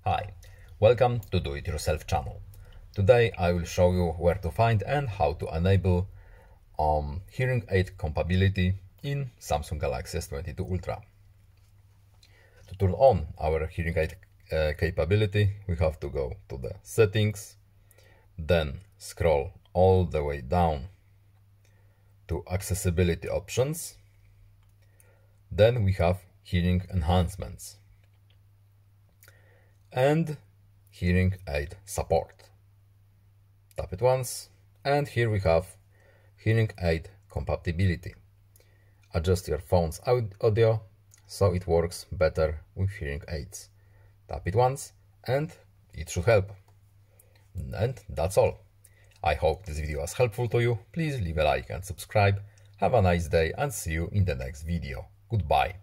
Hi, welcome to Do It Yourself channel. Today I will show you where to find and how to enable hearing aid compatibility in Samsung Galaxy S22 Ultra. To turn on our hearing aid capability, we have to go to the settings, then scroll all the way down to accessibility options. Then we have hearing enhancements and hearing aid support. Tap it once, and here we have hearing aid compatibility. Adjust your phone's audio so it works better with hearing aids. Tap it once and it should help. And that's all. I hope this video was helpful to you. Please leave a like and subscribe. Have a nice day and see you in the next video. Goodbye.